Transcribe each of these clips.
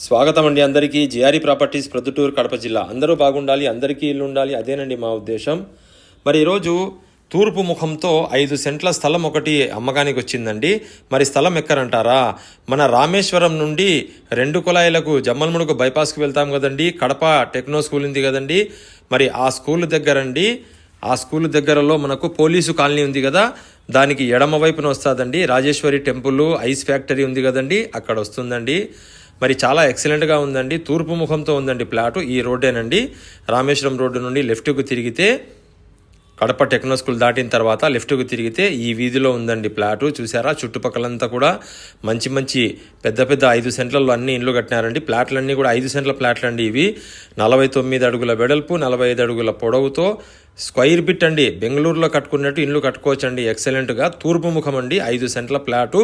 స్వాగతం అండి అందరికీ. జిఆర్ఈ ప్రాపర్టీస్ ప్రొద్దుటూరు కడప జిల్లా. అందరూ బాగుండాలి, అందరికీ ఇల్లు ఉండాలి, అదేనండి మా ఉద్దేశం. మరి ఈరోజు తూర్పు ముఖంతో 5 సెంట్ల స్థలం ఒకటి అమ్మకానికి వచ్చిందండి. మరి స్థలం ఎక్కరంటారా? మన రామేశ్వరం నుండి 2 కుళాయిలకు జమ్మలమడుగు బైపాస్కి వెళ్తాం కదండి. కడప టెక్నో స్కూల్ ఉంది కదండి. మరి ఆ స్కూల్ దగ్గరండి, ఆ స్కూల్ దగ్గరలో మనకు పోలీసు కాలనీ ఉంది కదా, దానికి ఎడమ వైపున వస్తుందండి. రాజేశ్వరి టెంపుల్, ఐస్ ఫ్యాక్టరీ ఉంది కదండి, అక్కడ వస్తుందండి. మరి చాలా ఎక్సలెంట్గా ఉందండి. తూర్పు ముఖంతో ఉందండి ప్లాటు. ఈ రోడ్డేనండి, రామేశ్వరం రోడ్డు నుండి లెఫ్ట్కు తిరిగితే, కడప టెక్నో స్కూల్ దాటిన తర్వాత లెఫ్ట్కు తిరిగితే ఈ వీధిలో ఉందండి ప్లాటు. చూసారా, చుట్టుపక్కలంతా కూడా మంచి మంచి పెద్ద పెద్ద 5 సెంట్లలో అన్ని ఇండ్లు కట్టినారండి. ప్లాట్లన్నీ కూడా 5 సెంట్ల ప్లాట్లు అండి ఇవి. 49 అడుగుల వెడల్పు, 45 అడుగుల పొడవుతో స్క్వైర్ బిట్ అండి. బెంగళూరులో కట్టుకున్నట్టు ఇండ్లు కట్టుకోవచ్చండి ఎక్సలెంట్గా. తూర్పు ముఖం అండి, 5 సెంట్ల ప్లాటు.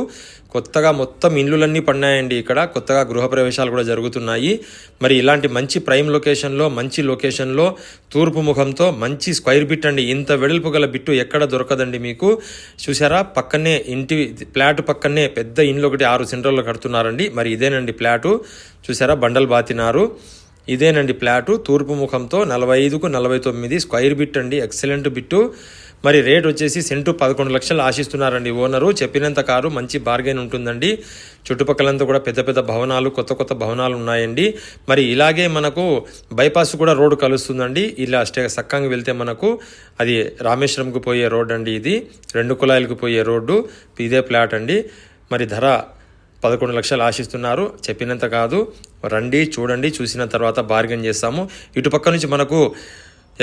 కొత్తగా మొత్తం ఇండ్లులన్నీ పడినాయండి ఇక్కడ. కొత్తగా గృహప్రవేశాలు కూడా జరుగుతున్నాయి. మరి ఇలాంటి మంచి ప్రైమ్ లొకేషన్లో, మంచి లొకేషన్లో తూర్పు ముఖంతో మంచి స్క్వైర్ బిట్ అండి. ఇంత వెడల్పు గల బిట్టు ఎక్కడ దొరకదండి మీకు. చూసారా, పక్కనే ఇంటి ప్లాటు పక్కనే పెద్ద ఇండ్లు ఒకటి 6 సెంట్లలో కడుతున్నారండి. మరి ఇదేనండి ప్లాటు. చూసారా, బండలు బాతినారు. ఇదేనండి ప్లాటు. తూర్పు ముఖంతో 45కు 49 స్క్వైర్ బిట్ అండి, ఎక్సలెంట్ బిట్టు. మరి రేట్ వచ్చేసి సెంటు 11 లక్షలు ఆశిస్తున్నారండి ఓనరు. చెప్పినంత కారు, మంచి బార్గెన్ ఉంటుందండి. చుట్టుపక్కలంతా కూడా పెద్ద పెద్ద భవనాలు, కొత్త కొత్త భవనాలు ఉన్నాయండి. మరి ఇలాగే మనకు బైపాస్ కూడా రోడ్డు కలుస్తుందండి. ఇలా సక్కంగా వెళ్తే మనకు అది రామేశ్వరంకు పోయే రోడ్ అండి. ఇది 2 కుళాయిలకు పోయే రోడ్డు. ఇదే ప్లాట్ అండి. మరి ధర 11 లక్షలు ఆశిస్తున్నారు. చెప్పినంత కాదు, రండి చూడండి, చూసిన తర్వాత బార్గెన్ చేస్తాము. ఇటుపక్క నుంచి మనకు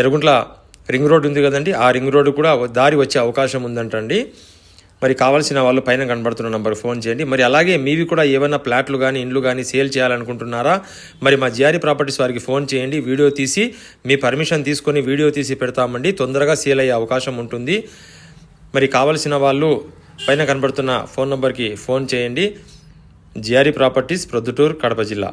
ఎర్రగుంట్ల రింగ్ రోడ్ ఉంది కదండి, ఆ రింగ్ రోడ్డు కూడా దారి వచ్చే అవకాశం ఉందంటండి. మరి కావాల్సిన వాళ్ళు పైన కనబడుతున్న నంబర్ ఫోన్ చేయండి. మరి అలాగే మీవి కూడా ఏమైనా ప్లాట్లు కానీ ఇండ్లు కానీ సేల్ చేయాలనుకుంటున్నారా? మరి మా జిఆర్ఈ ప్రాపర్టీస్ వారికి ఫోన్ చేయండి. వీడియో తీసి మీ పర్మిషన్ తీసుకొని వీడియో తీసి పెడతామండి. తొందరగా సేల్ అయ్యే అవకాశం ఉంటుంది. మరి కావాల్సిన వాళ్ళు పైన కనబడుతున్న ఫోన్ నంబర్కి ఫోన్ చేయండి. జిఆర్ఈ ప్రాపర్టీస్ ప్రొద్దుటూరు కడప జిల్లా.